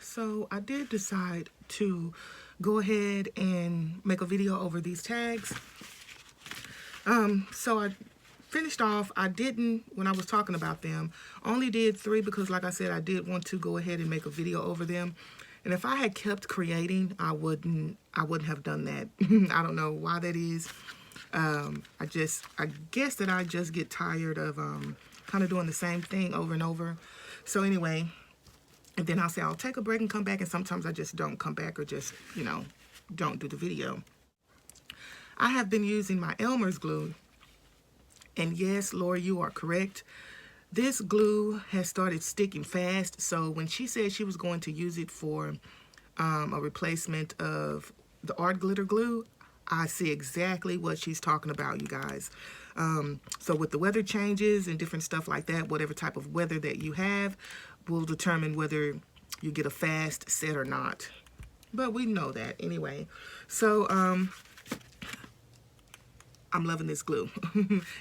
So I did decide to go ahead and make a video over these tags. So I finished off. I didn't, when I was talking about them, only did 3 because like I said, I did want to go ahead and make a video over them. And if I had kept creating, I wouldn't have done that. I don't know why that is. I guess that I just get tired of kind of doing the same thing over and over. So anyway, and then I'll say I'll take a break and come back, and sometimes I just don't come back or just, you know, don't do the video. I have been using my Elmer's glue, and yes, Lori, you are correct. This glue has started sticking fast, so when she said she was going to use it for a replacement of the art glitter glue, I see exactly what she's talking about, you guys. So with the weather changes and different stuff like that, whatever type of weather that you have will determine whether you get a fast set or not. But we know that anyway. So I'm loving this glue.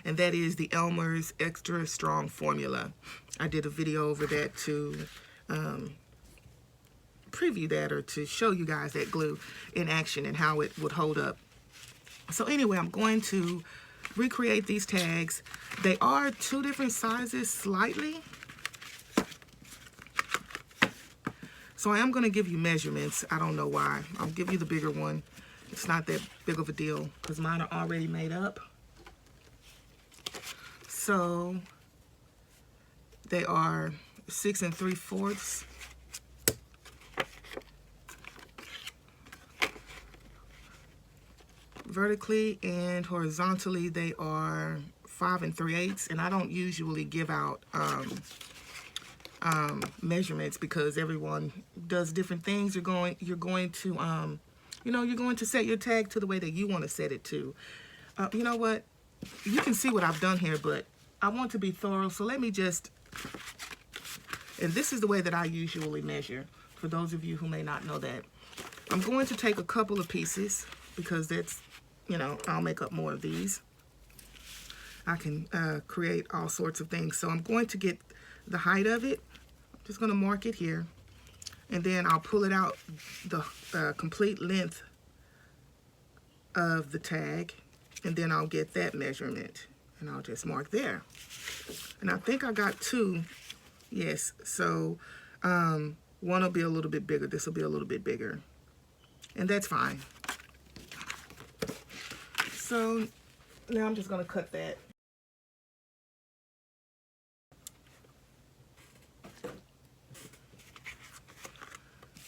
And that is the Elmer's Extra Strong Formula. I did a video over that to preview that, or to show you guys that glue in action and how it would hold up. So anyway, I'm going to recreate these tags. They are 2 different sizes slightly. So I am going to give you measurements. I don't know why. I'll give you the bigger one. It's not that big of a deal because mine are already made up. So they are 6 3/4. Vertically and horizontally, they are 5 3/8. And I don't usually give out measurements because everyone does different things. You're going to you know, you're going to set your tag to the way that you want to set it to. You know what? You can see what I've done here, but I want to be thorough, so let me just, and this is the way that I usually measure, for those of you who may not know that. I'm going to take a couple of pieces because that's, you know, I'll make up more of these. I can create all sorts of things. So I'm going to get the height of it. I'm just going to mark it here. And then I'll pull it out the complete length of the tag. And then I'll get that measurement. And I'll just mark there. And I think I got 2. Yes. So one will be a little bit bigger. This will be a little bit bigger. And that's fine. So now I'm just going to cut that.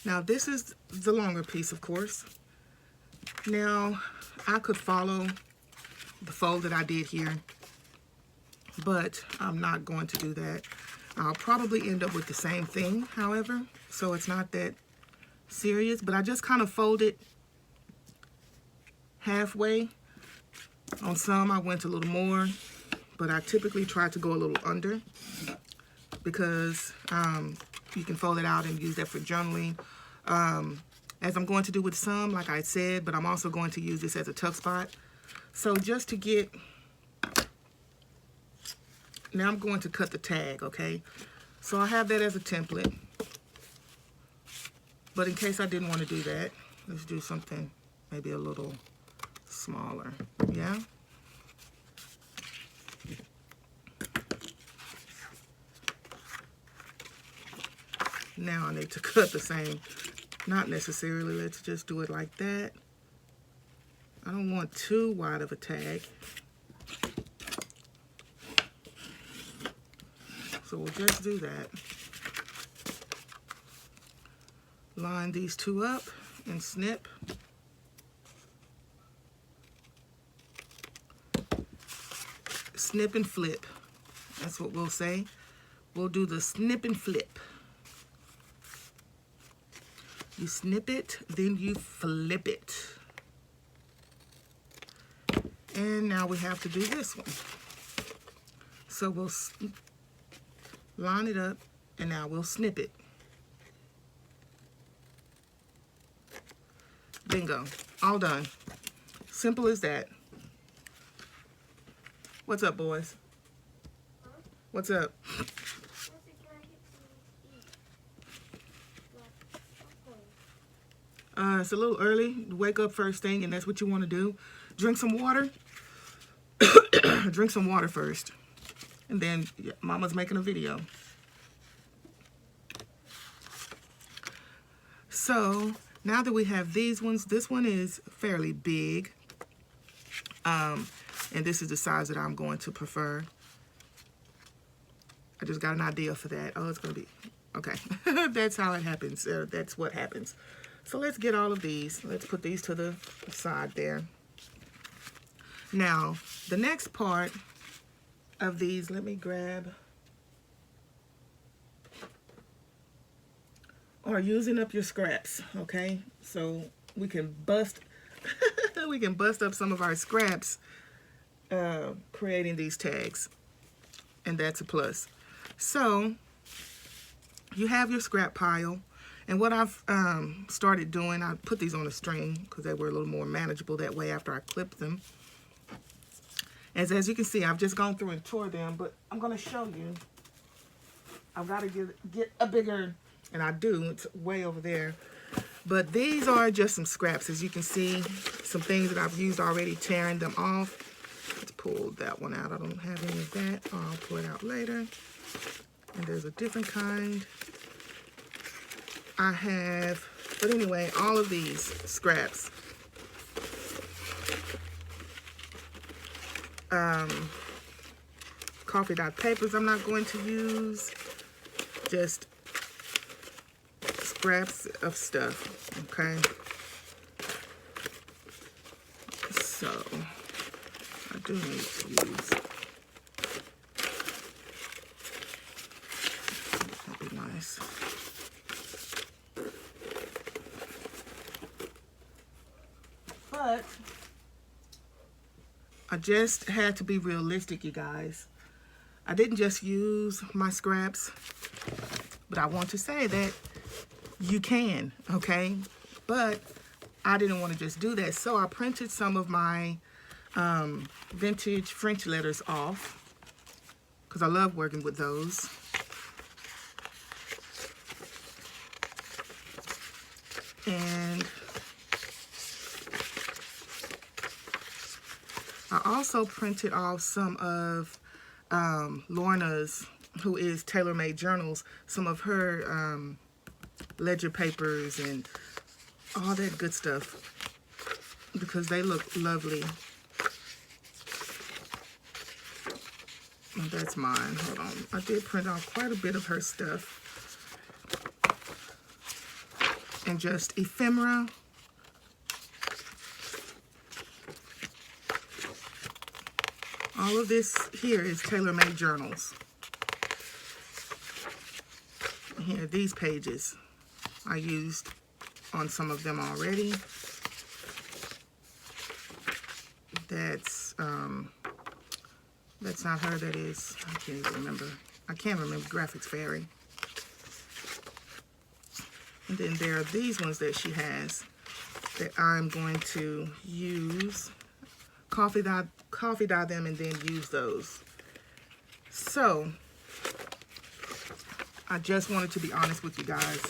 Now this is the longer piece, of course. Now I could follow the fold that I did here, but I'm not going to do that. I'll probably end up with the same thing, however, so it's not that serious, but I just kind of fold it halfway. On some I went a little more, but I typically try to go a little under because you can fold it out and use that for journaling. As I'm going to do with some, like I said, but I'm also going to use this as a tuck spot. So just to get, now I'm going to cut the tag, okay? So I have that as a template. But in case I didn't want to do that, let's do something maybe a little smaller, yeah? Now I need to cut the same. Not necessarily. Let's just do it like that. I don't want too wide of a tag. So we'll just do that. Line these 2 up and snip. Snip and flip. That's what we'll say. We'll do the snip and flip. You snip it, then you flip it. And now we have to do this one. So we'll line it up, and now we'll snip it. Bingo. All done. Simple as that. What's up, boys? What's up? It's a little early. Wake up first thing, and that's what you want to do. Drink some water. Drink some water first. And then Mama's making a video. So now that we have these ones, this one is fairly big. And this is the size that I'm going to prefer. I just got an idea for that. Oh, it's going to be, okay. That's how it happens. That's what happens. So let's get all of these. Let's put these to the side there. Now, the next part of these, let me grab, are using up your scraps, okay? So we can bust, we can bust up some of our scraps creating these tags, and that's a plus. So you have your scrap pile, and what I've started doing, I put these on a string because they were a little more manageable that way after I clipped them. As you can see, I've just gone through and tore them, but I'm going to show you. I've got to get a bigger, and I do, it's way over there. But these are just some scraps. As you can see, some things that I've used already, tearing them off. Let's pull that one out. I don't have any of that. I'll pull it out later. And there's a different kind. I have, but anyway, all of these scraps. Coffee dot papers I'm not going to use. Just scraps of stuff, okay? So, I do need to use, that'd be nice. But I just had to be realistic, you guys. I didn't just use my scraps, but I want to say that you can, okay? But I didn't want to just do that, so I printed some of my vintage French letters off because I love working with those. And I also printed off some of Lorna's, who is Tailor Made Journals, some of her ledger papers and all that good stuff because they look lovely. Oh, that's mine. Hold on. I did print off quite a bit of her stuff. And just ephemera. All of this here is Tailor Made Journals. Here, these pages I used on some of them already. That's not her, that is, I can't even remember. I can't remember Graphics Fairy. And then there are these ones that she has that I'm going to use. Coffee dye them and then use those. So I just wanted to be honest with you guys.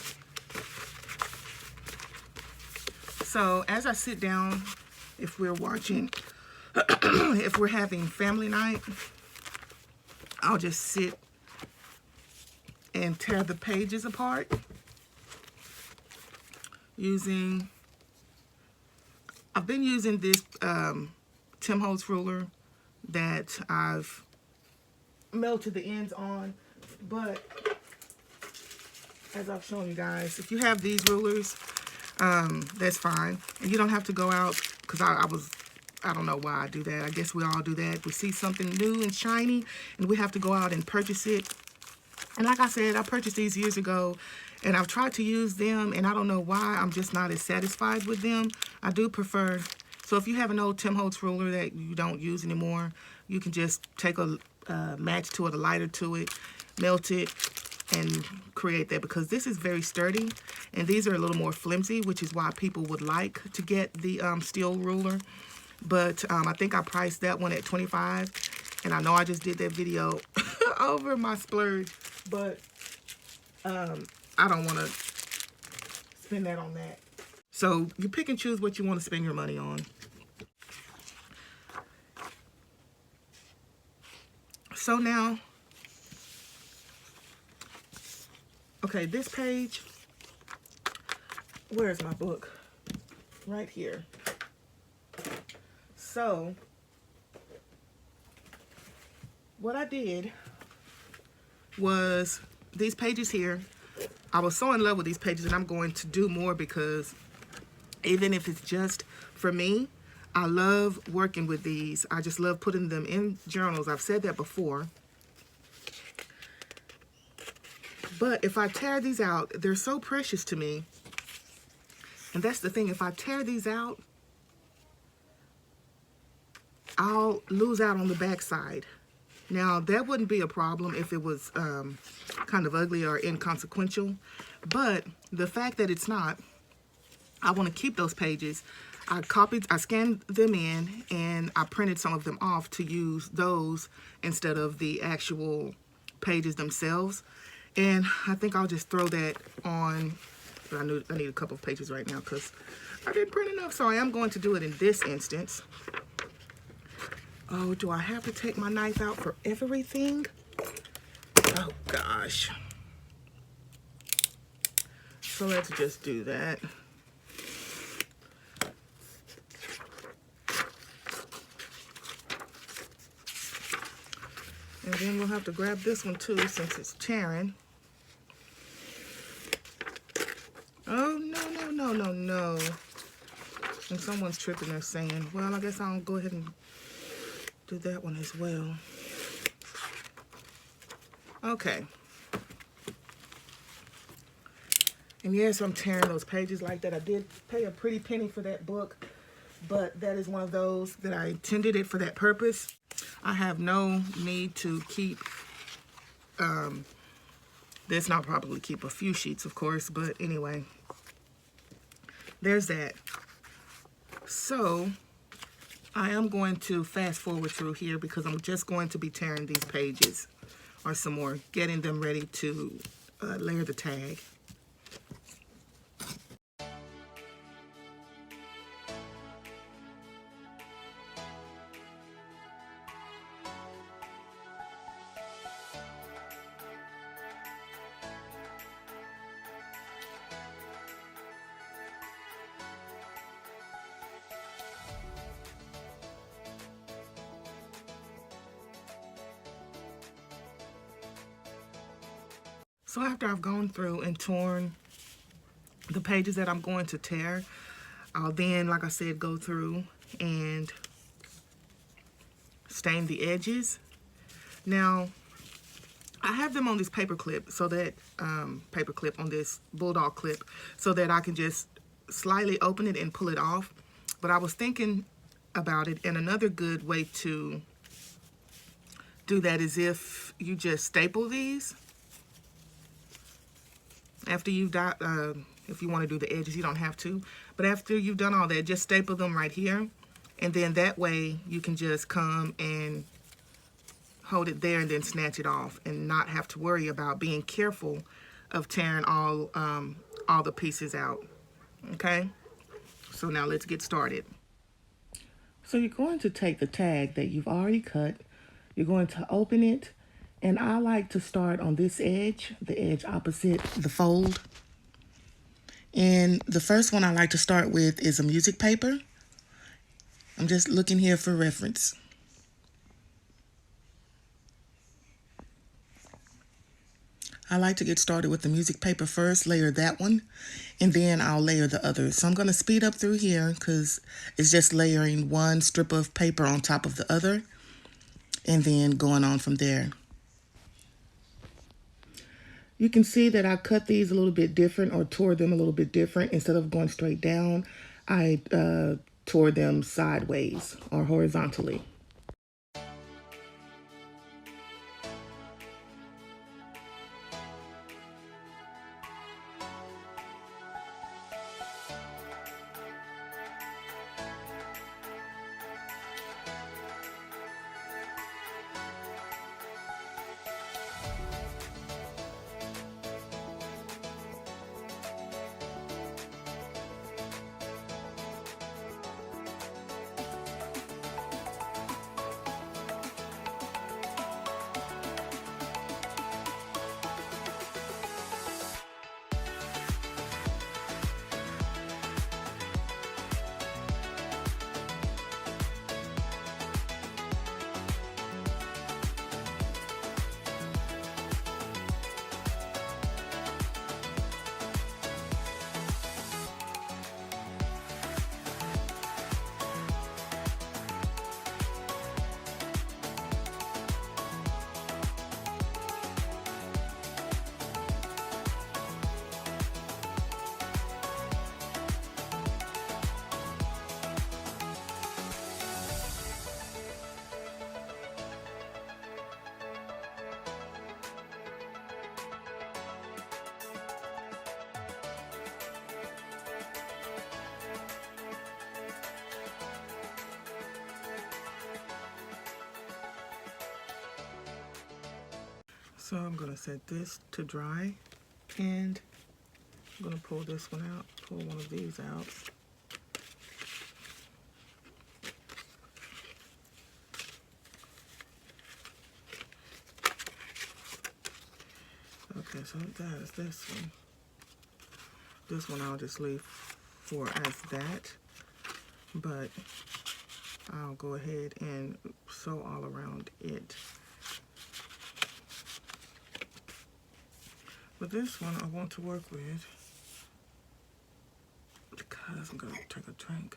So as I sit down, if we're watching, if we're having family night, I'll just sit and tear the pages apart using, I've been using this Tim Holtz ruler that I've melted the ends on, but as I've shown you guys, if you have these rulers, that's fine. And you don't have to go out, because I don't know why I do that. I guess we all do that. We see something new and shiny, and we have to go out and purchase it. And like I said, I purchased these years ago, and I've tried to use them, and I don't know why I'm just not as satisfied with them. I do prefer, so if you have an old Tim Holtz ruler that you don't use anymore, you can just take a match to it, a lighter to it, melt it, and create that, because this is very sturdy, and these are a little more flimsy, which is why people would like to get the steel ruler. But I think I priced that one at $25, and I know I just did that video over my splurge, but I don't want to spend that on that. So you pick and choose what you want to spend your money on. So now, okay, this page, where's my book? Right here. So what I did was these pages here, I was so in love with these pages, and I'm going to do more because even if it's just for me, I love working with these. I just love putting them in journals. I've said that before. But if I tear these out, they're so precious to me. And that's the thing. If I tear these out, I'll lose out on the backside. Now, that wouldn't be a problem if it was kind of ugly or inconsequential. But the fact that it's not, I want to keep those pages. I scanned them in, and I printed some of them off to use those instead of the actual pages themselves. And I think I'll just throw that on. But I need a couple of pages right now because I didn't print enough. So I am going to do it in this instance. Oh, do I have to take my knife out for everything? Oh, gosh. So let's just do that. And then we'll have to grab this one too since it's tearing. Oh, no. And someone's tripping there saying, well, I guess I'll go ahead and do that one as well. Okay. And yes, I'm tearing those pages like that. I did pay a pretty penny for that book, but that is one of those that I intended it for that purpose. I have no need to keep, this, not probably keep a few sheets, of course, but anyway, there's that. So I am going to fast forward through here because I'm just going to be tearing these pages or some more, getting them ready to layer the tag. So after I've gone through and torn the pages that I'm going to tear, I'll then, like I said, go through and stain the edges. Now, I have them on this paper clip, so that, on this bulldog clip, so that I can just slightly open it and pull it off. But I was thinking about it, and another good way to do that is if you just staple these. After you've got, if you want to do the edges, you don't have to. But after you've done all that, just staple them right here. And then that way you can just come and hold it there and then snatch it off and not have to worry about being careful of tearing all the pieces out. Okay? So now let's get started. So you're going to take the tag that you've already cut. You're going to open it. And I like to start on this edge, the edge opposite the fold. And the first one I like to start with is a music paper. I'm just looking here for reference. I like to get started with the music paper first, layer that one, and then I'll layer the others. So I'm going to speed up through here because it's just layering one strip of paper on top of the other and then going on from there. You can see that I cut these a little bit different or tore them a little bit different. Instead of going straight down, I tore them sideways or horizontally. So I'm going to set this to dry, and I'm going to pull this one out, pull one of these out. Okay, so that is this one. This one I'll just leave for as that, but I'll go ahead and sew all around it. But this one I want to work with because I'm going to take a drink.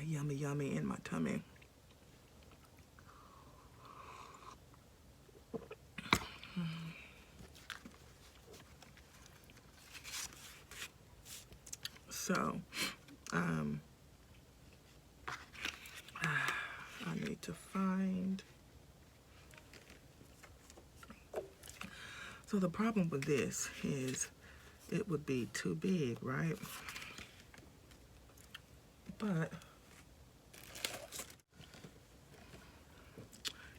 Yummy, yummy in my tummy. So, I need to find. So the problem with this is it would be too big, right? But,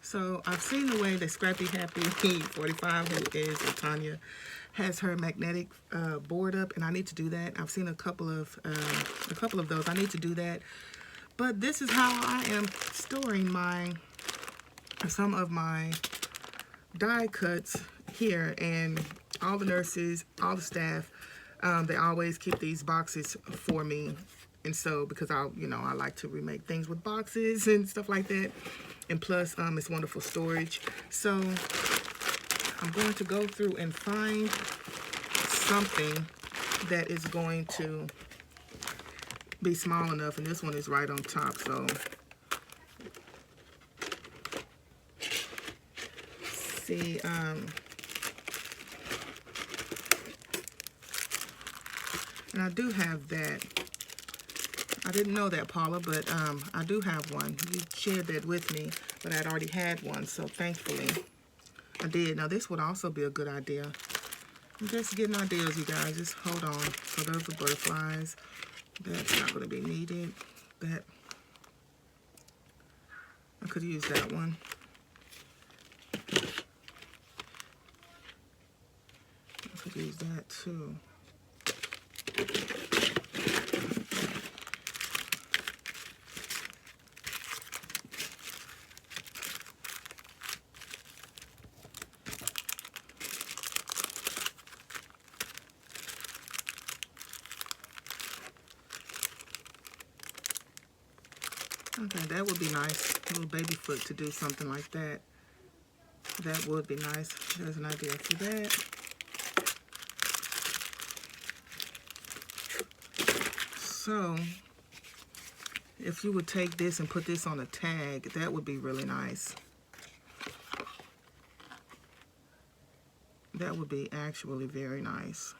so I've seen the way that Scrappy Happy 45, who is Tanya, has her magnetic board up, and I need to do that. I've seen a couple of those. I need to do that. But this is how I am storing some of my die cuts here, and all the nurses, all the staff, they always keep these boxes for me. And so, because I like to remake things with boxes and stuff like that. And plus, it's wonderful storage. So I'm going to go through and find something that is going to be small enough, and this one is right on top. So see, and I do have that. I didn't know that, Paula, but I do have one. You shared that with me, but I'd already had one, so thankfully I did. Now this would also be a good idea. I'm just getting ideas, you guys. Just hold on. So those are butterflies. That's not going to be needed. That I could use that one. I could use that too. Okay, that would be nice. A little baby foot to do something like that. That would be nice. There's an idea for that. So, if you would take this and put this on a tag, that would be really nice. That would be actually very nice.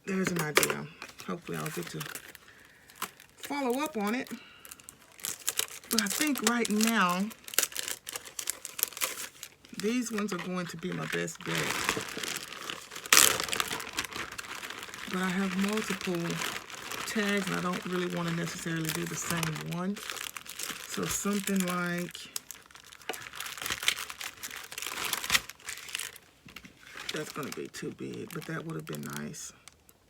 There's an idea. Hopefully I'll get to follow up on it. But I think right now, these ones are going to be my best bet. But I have multiple tags, and I don't really want to necessarily do the same one. So something like, that's going to be too big, but that would have been nice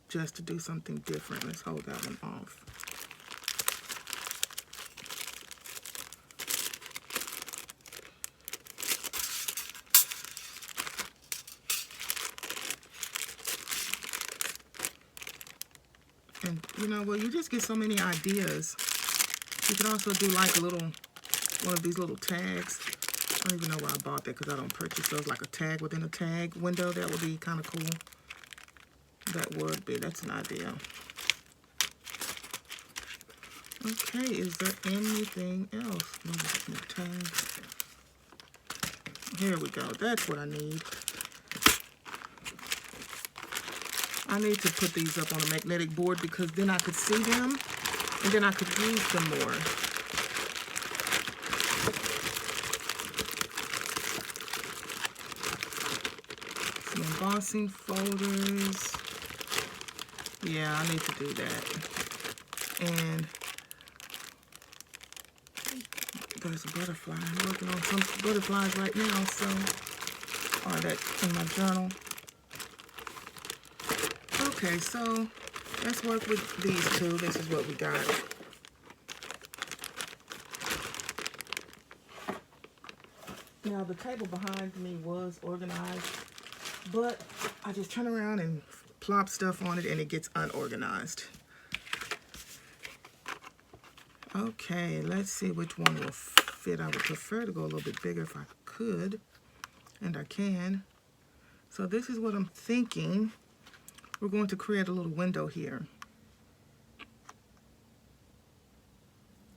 just to do something different. Let's hold that one off. And you know, well, you just get so many ideas. You can also do like a little, one of these little tags. I don't even know where I bought that because I don't purchase those, like a tag within a tag window. That would be kind of cool. That would be, that's an idea. Okay, is there anything else? No tags. Here we go. That's what I need. I need to put these up on a magnetic board because then I could see them and then I could use them more. Some embossing folders. Yeah, I need to do that. And there's a butterfly. I'm working on some butterflies right now, so, or that in my journal. Okay, so let's work with these two. This is what we got. Now, the table behind me was organized, but I just turn around and plop stuff on it and it gets unorganized. Okay, let's see which one will fit. I would prefer to go a little bit bigger if I could, and I can. So this is what I'm thinking. We're going to create a little window here.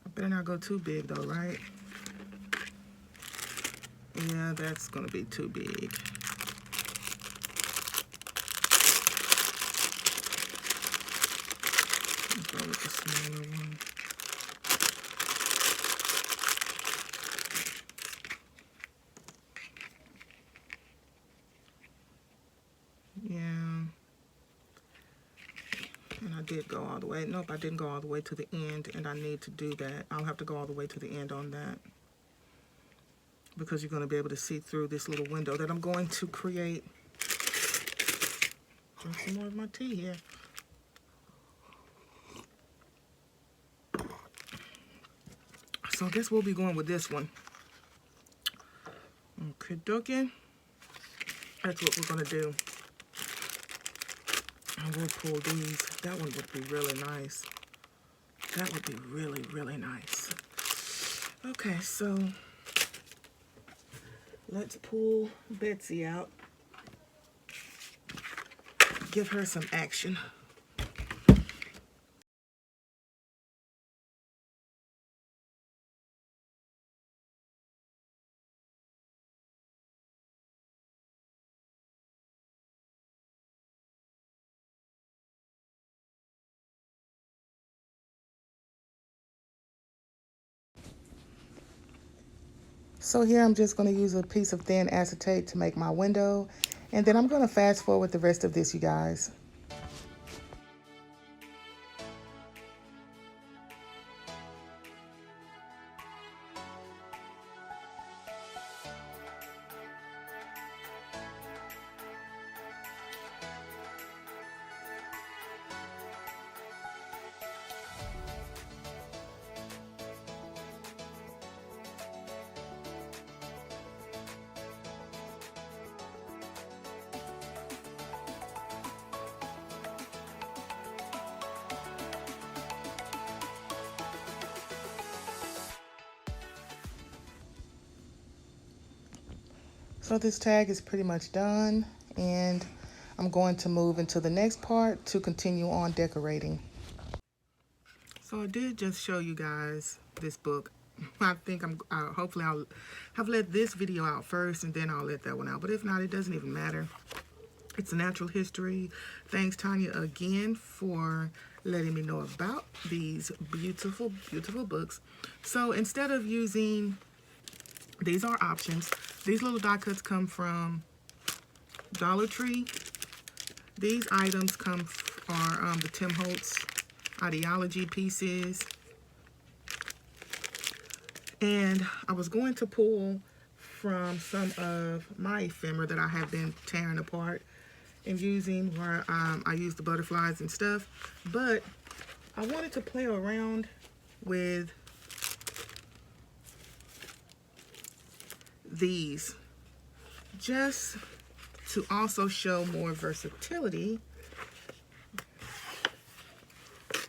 I better not go too big though, right? Yeah, that's gonna be too big. Let's go with the smaller one. Yeah. And I did go all the way. Nope, I didn't go all the way to the end, and I need to do that. I'll have to go all the way to the end on that, because you're going to be able to see through this little window that I'm going to create. Drink some more of my tea here. So I guess we'll be going with this one. Okay, dokie. That's what we're going to do. And we'll pull these. That one would be really nice. That would be really, really nice. Okay, so let's pull Betsy out. Give her some action. So here I'm just going to use a piece of thin acetate to make my window. And then I'm going to fast forward the rest of this, you guys. So this tag is pretty much done, and I'm going to move into the next part to continue on decorating. So I did just show you guys this book. I think hopefully I'll have let this video out first and then I'll let that one out. But if not, it doesn't even matter. It's a natural history. Thanks, Tanya, again for letting me know about these beautiful, beautiful books. So instead of using, these are options. These little die cuts come from Dollar Tree. These items are the Tim Holtz Ideology pieces. And I was going to pull from some of my ephemera that I have been tearing apart and using where I use the butterflies and stuff. But I wanted to play around with these just to also show more versatility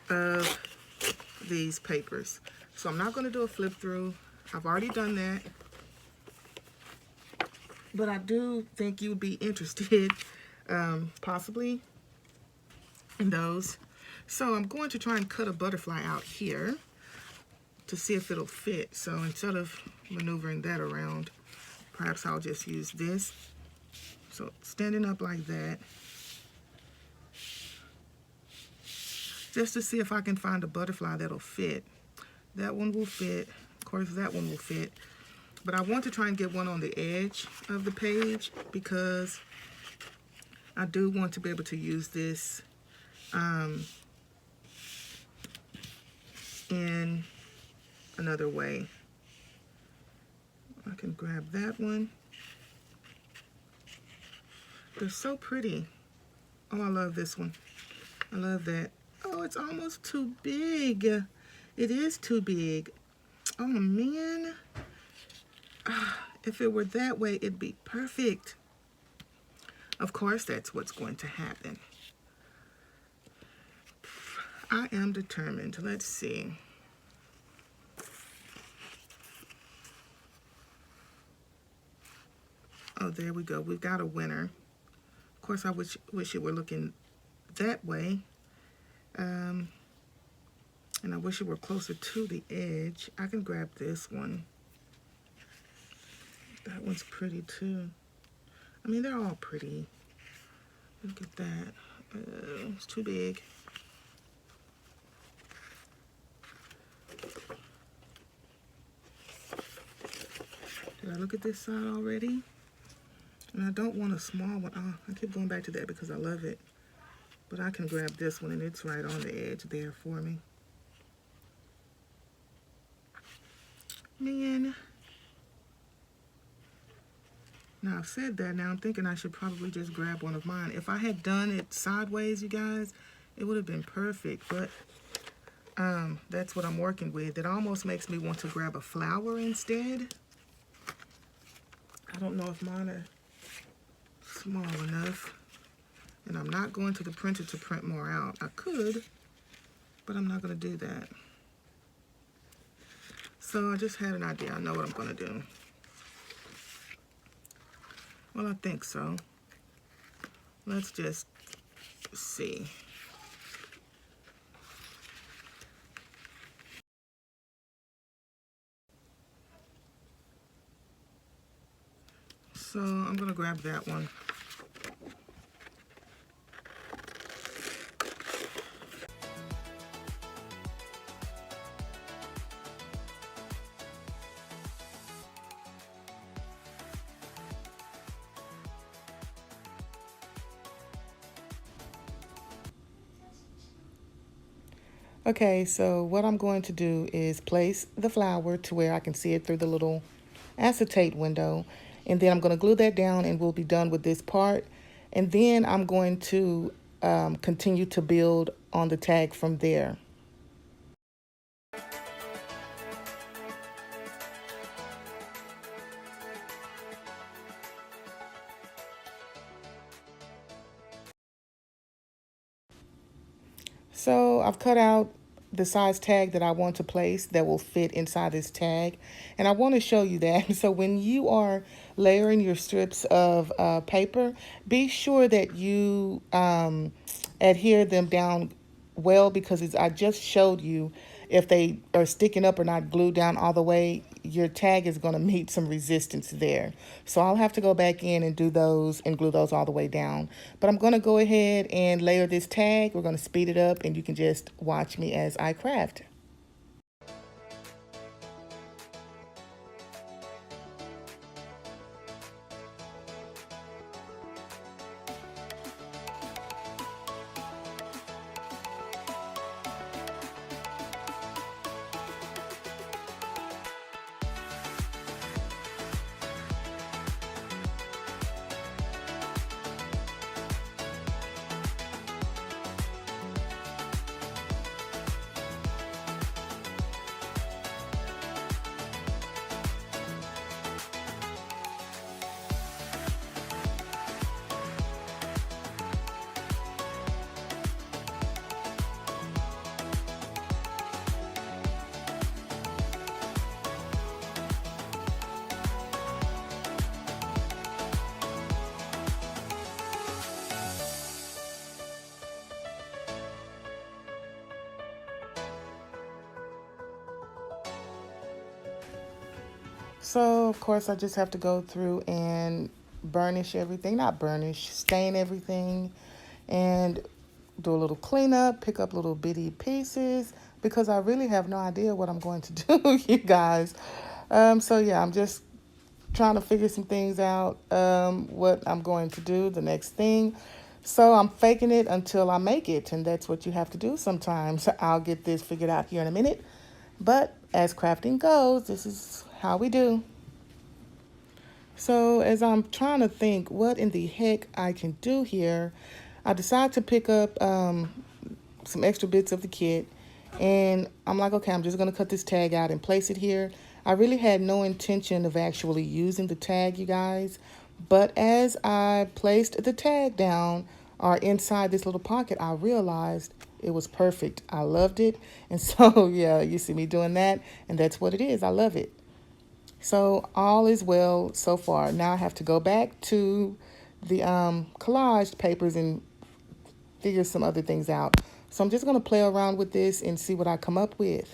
of these papers. So I'm not going to do a flip through. I've already done that. But I do think you'd be interested possibly in those. So I'm going to try and cut a butterfly out here to see if it'll fit. So instead of maneuvering that around, perhaps I'll just use this. So standing up like that, just to see if I can find a butterfly that'll fit. That one will fit. Of course, that one will fit. But I want to try and get one on the edge of the page because I do want to be able to use this in another way. I can grab that one. They're so pretty. Oh, I love this one. I love that. Oh, it's almost too big. It is too big. Oh, man. If it were that way, it'd be perfect. Of course, that's what's going to happen. I am determined. Let's see. Oh, there we go. We've got a winner. Of course, I wish it were looking that way. And I wish it were closer to the edge. I can grab this one. That one's pretty too. I mean, they're all pretty. Look at that. It's too big. Did I look at this side already? And I don't want a small one. Oh, I keep going back to that because I love it. But I can grab this one and it's right on the edge there for me. Man. Now I've said that, now I'm thinking I should probably just grab one of mine. If I had done it sideways, you guys, it would have been perfect, but that's what I'm working with. It almost makes me want to grab a flower instead. I don't know if mine are small enough. And I'm not going to the printer to print more out. I could, but I'm not going to do that. So I just had an idea. I know what I'm going to do. Well, I think so. Let's just see. So I'm going to grab that one. Okay, so what I'm going to do is place the flower to where I can see it through the little acetate window. And then I'm going to glue that down and we'll be done with this part. And then I'm going to continue to build on the tag from there. So I've cut out the size tag that I want to place that will fit inside this tag. And I want to show you that. So when you are layering your strips of paper, be sure that you adhere them down well, because I just showed you if they are sticking up or not glued down all the way, your tag is going to meet some resistance there. So I'll have to go back in and do those and glue those all the way down. But I'm going to go ahead and layer this tag. We're going to speed it up and you can just watch me as I craft. So, of course, I just have to go through and burnish everything. Not burnish, stain everything. And do a little cleanup, pick up little bitty pieces. Because I really have no idea what I'm going to do, you guys. So, yeah, I'm just trying to figure some things out, what I'm going to do, the next thing. So I'm faking it until I make it. And that's what you have to do sometimes. I'll get this figured out here in a minute. But as crafting goes, this is how we do. So as I'm trying to think what in the heck I can do here, I decide to pick up some extra bits of the kit, and I'm like, okay, I'm just gonna cut this tag out and place it here. I really had no intention of actually using the tag, you guys, but as I placed the tag down or inside this little pocket, I realized it was perfect. I loved it. And so yeah, you see me doing that, and that's what it is. I love it. So all is well so far. Now I have to go back to the collaged papers and figure some other things out. So I'm just going to play around with this and see what I come up with.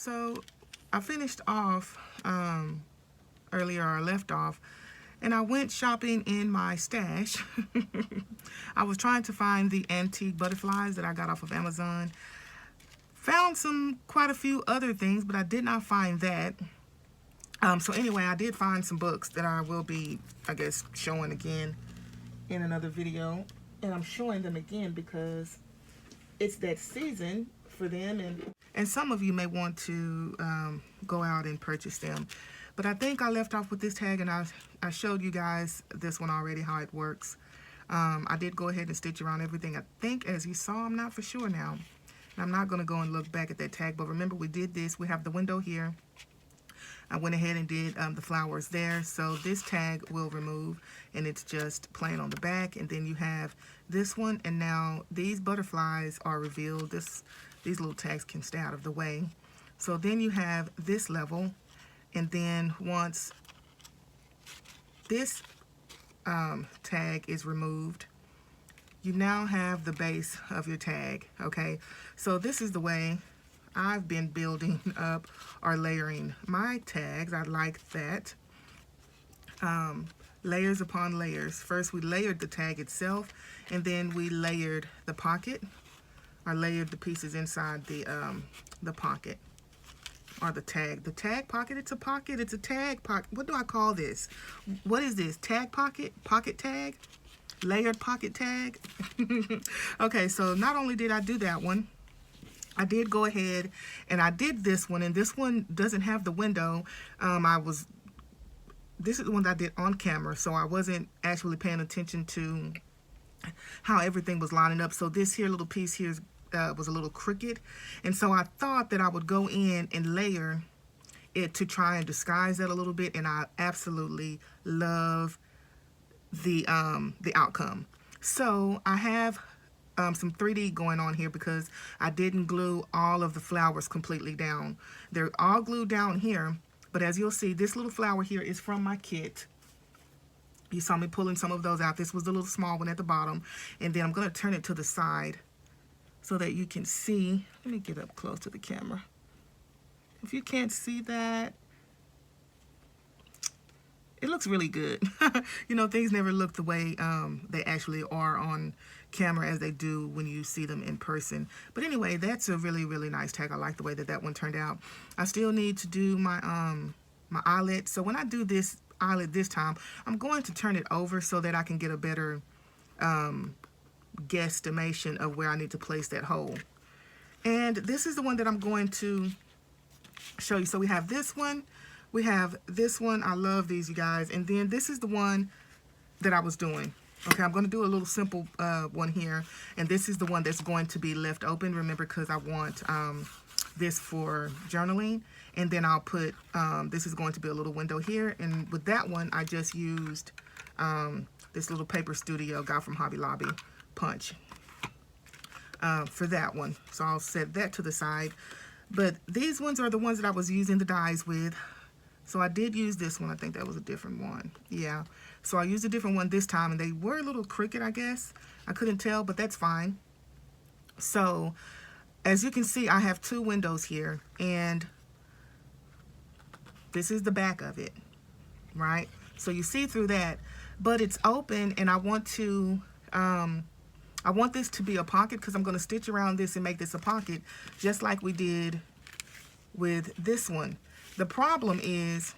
So I finished off earlier, or left off, and I went shopping in my stash. I was trying to find the antique butterflies that I got off of Amazon. Found quite a few other things, but I did not find that. So anyway, I did find some books that I will be, I guess, showing again in another video. And I'm showing them again because it's that season for them, and some of you may want to go out and purchase them. But I think I left off with this tag, and I showed you guys this one already, how it works. I did go ahead and stitch around everything. I think, as you saw, I'm not for sure now. And I'm not going to go and look back at that tag, but remember we did this. We have the window here. I went ahead and did the flowers there. So this tag will remove, and it's just plain on the back. And then you have this one, and now these butterflies are revealed. These little tags can stay out of the way. So then you have this level, and then once this tag is removed, you now have the base of your tag. Okay, so this is the way I've been building up or layering my tags. I like that. Layers upon layers. First we layered the tag itself, and then we layered the pocket, or layered the pieces inside the pocket, or the tag. The tag pocket, it's a pocket, it's a tag pocket. What do I call this? What is this? Tag pocket? Pocket tag? Layered pocket tag? Okay, so not only did I do that one, I did go ahead and I did this one, and this one doesn't have the window. This is the one that I did on camera, so I wasn't actually paying attention to how everything was lining up. So this here little piece here was a little crooked, and so I thought that I would go in and layer it to try and disguise that a little bit, and I absolutely love the outcome. So I have some 3D going on here because I didn't glue all of the flowers completely down. They're all glued down here, but as you'll see, this little flower here is from my kit. You saw me pulling some of those out. This was the little small one at the bottom, and then I'm going to turn it to the side so that you can see. Let me get up close to the camera. If you can't see that, it looks really good. You know, things never look the way they actually are on camera as they do when you see them in person. But anyway, that's a really, really nice tag. I like the way that that one turned out. I still need to do my my eyelet. So when I do this eyelet this time, I'm going to turn it over so that I can get a better guesstimation of where I need to place that hole. And this is the one that I'm going to show you. So we have this one. We have this one. I love these, you guys. And then this is the one that I was doing. Okay, I'm going to do a little simple one here. And this is the one that's going to be left open. Remember, because I want this for journaling. And then I'll put, this is going to be a little window here. And with that one, I just used this little Paper Studio got from Hobby Lobby punch for that one. So I'll set that to the side. But these ones are the ones that I was using the dies with. So I did use this one. I think that was a different one. Yeah. So I used a different one this time, and they were a little crooked, I guess. I couldn't tell, but that's fine. So as you can see, I have two windows here, and this is the back of it, right? So you see through that, but it's open, and I want to, I want this to be a pocket because I'm going to stitch around this and make this a pocket, just like we did with this one. The problem is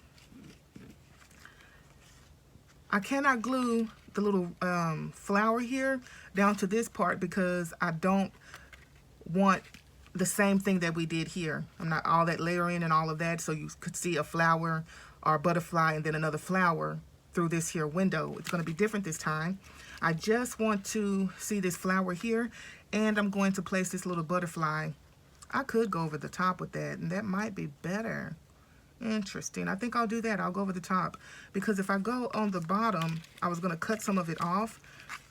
I cannot glue the little flower here down to this part because I don't want the same thing that we did here. I'm not all that layering and all of that, so you could see a flower or a butterfly and then another flower through this here window. It's going to be different this time. I just want to see this flower here, and I'm going to place this little butterfly. I could go over the top with that, and that might be better. Interesting. I think I'll do that. I'll go over the top, because if I go on the bottom, I was going to cut some of it off,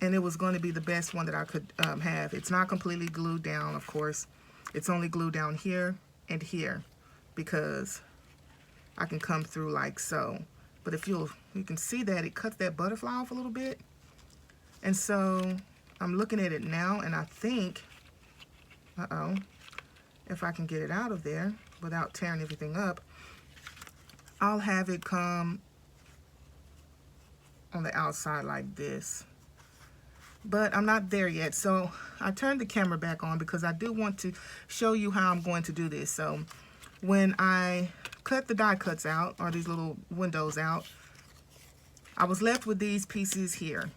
and it was going to be the best one that I could have. It's not completely glued down, of course. It's only glued down here and here, because I can come through like so. But if you can see that it cuts that butterfly off a little bit. And so I'm looking at it now, and I think, if I can get it out of there. without tearing everything up, I'll have it come on the outside like this. But I'm not there yet, so I turned the camera back on because I do want to show you how I'm going to do this. So when I cut the die cuts out, or these little windows out, I was left with these pieces here.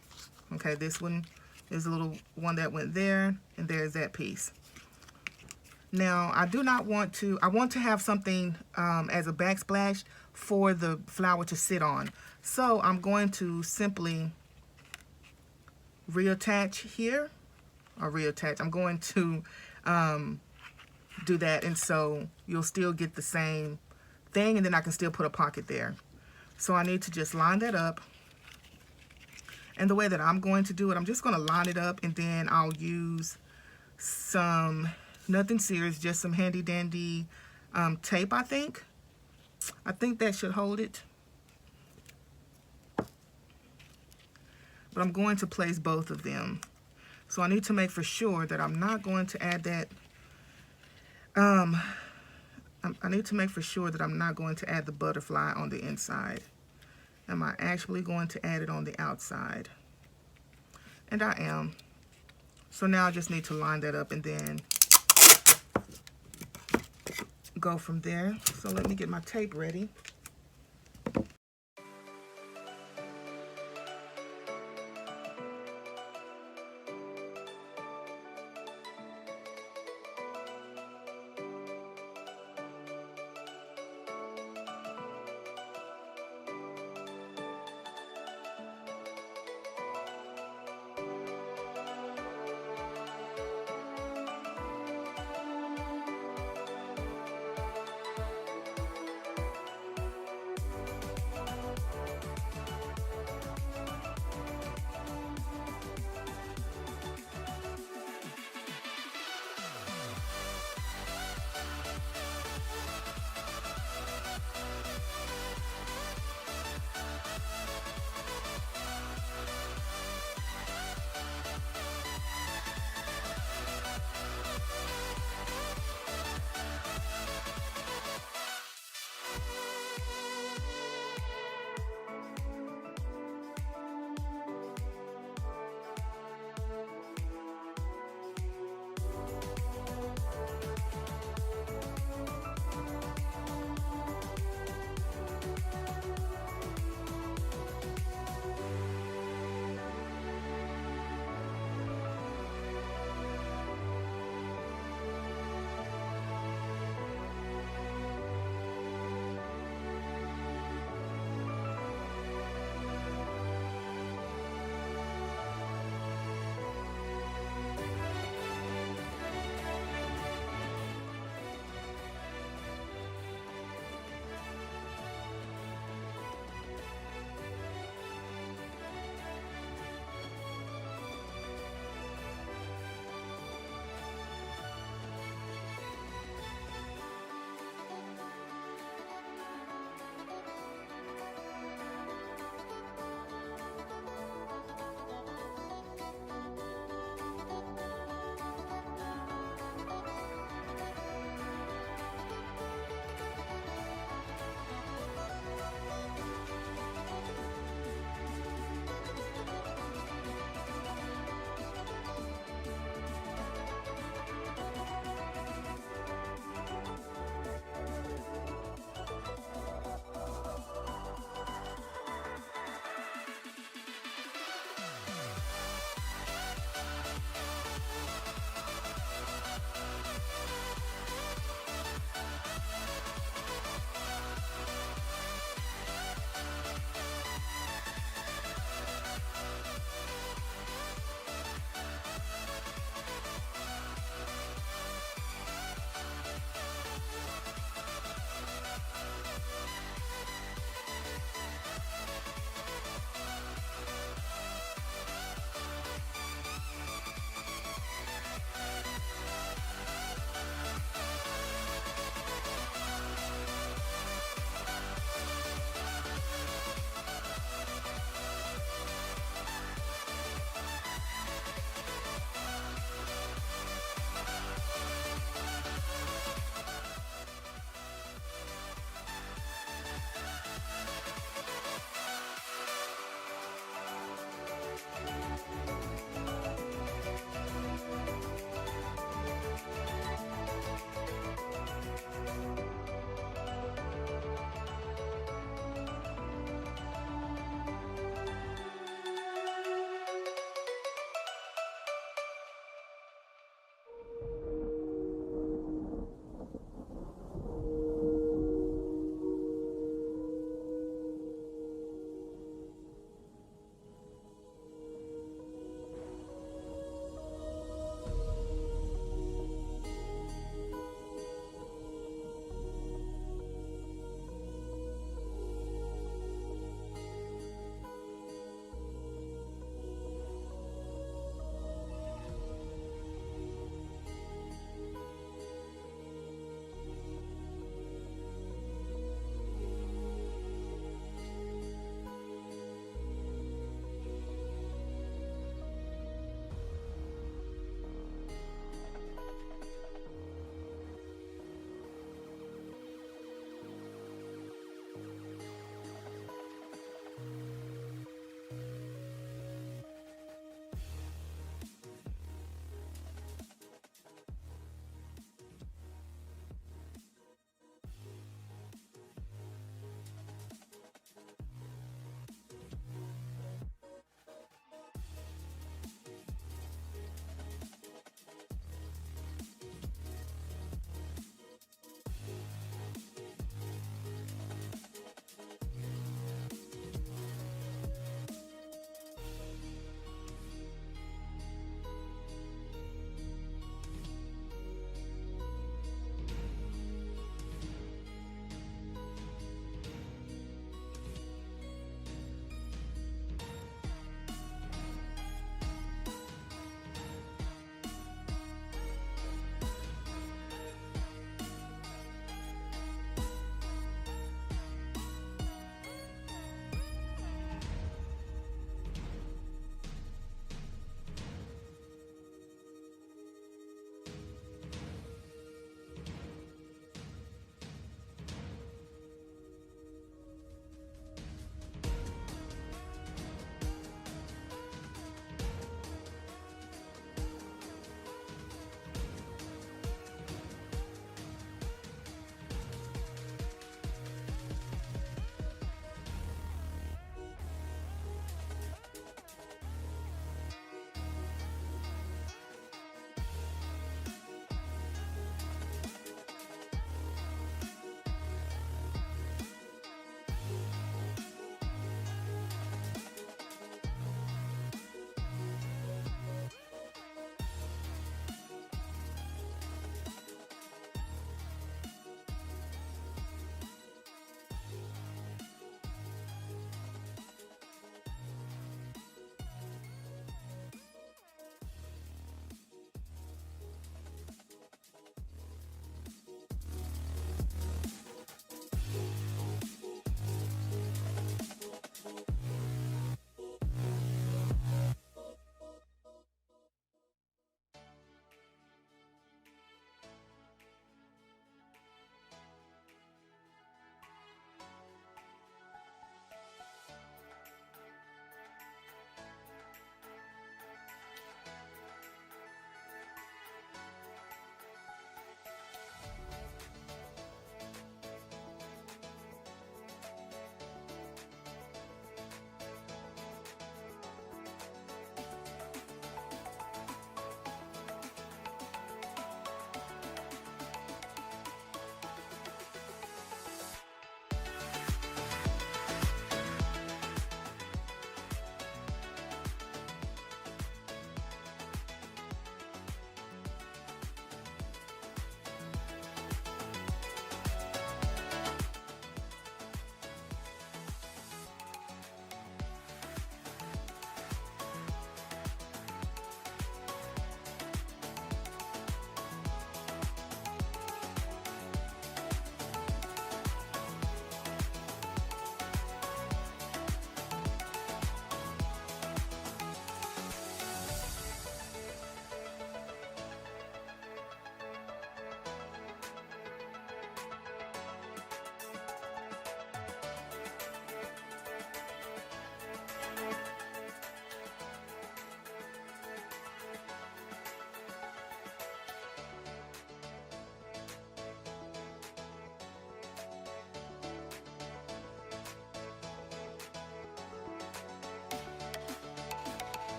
Okay, this one is a little one that went there, and there's that piece. Now, I do not want to, I want to have something as a backsplash for the flower to sit on. So I'm going to simply reattach here, or reattach. I'm going to do that, and so you'll still get the same thing, and then I can still put a pocket there. So I need to just line that up. And the way that I'm going to do it, I'm just going to line it up, and then I'll use some, nothing serious, just some handy dandy tape, I think. I think that should hold it. But I'm going to place both of them. So I need to make for sure that I'm not going to add that. I need to make for sure that I'm not going to add the butterfly on the inside. Am I actually going to add it on the outside? And I am. So now I just need to line that up and then go from there. So let me get my tape ready.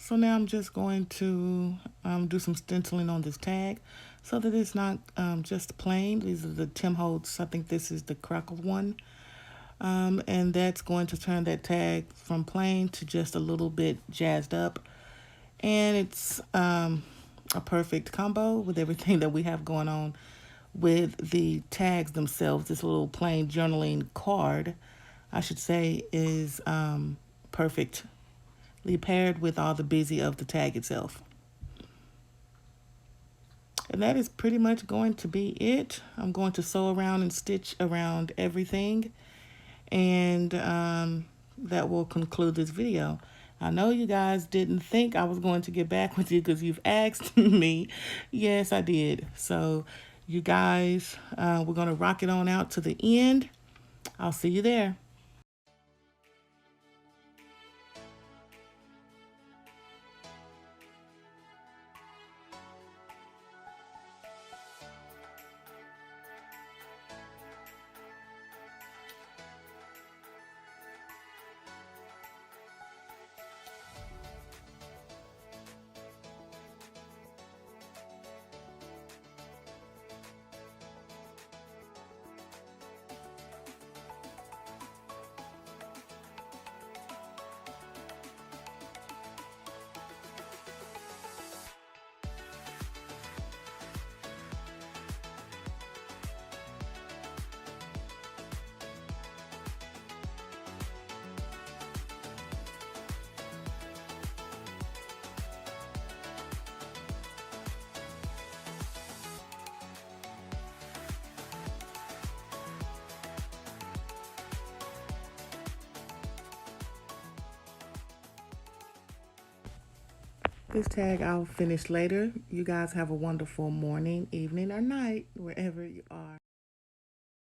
So now I'm just going to do some stenciling on this tag so that it's not just plain. These are the Tim Holtz. I think this is the crackled one. And that's going to turn that tag from plain to just a little bit jazzed up. And it's a perfect combo with everything that we have going on with the tags themselves. This little plain journaling card, I should say, is perfectly paired with all the busy of the tag itself. And that is pretty much going to be it. I'm going to sew around and stitch around everything. And that will conclude this video. I know you guys didn't think I was going to get back with you because you've asked me. Yes, I did. So you guys, we're going to rock it on out to the end. I'll see you there. This tag I'll finish later. You guys have a wonderful morning, evening, or night, wherever you are.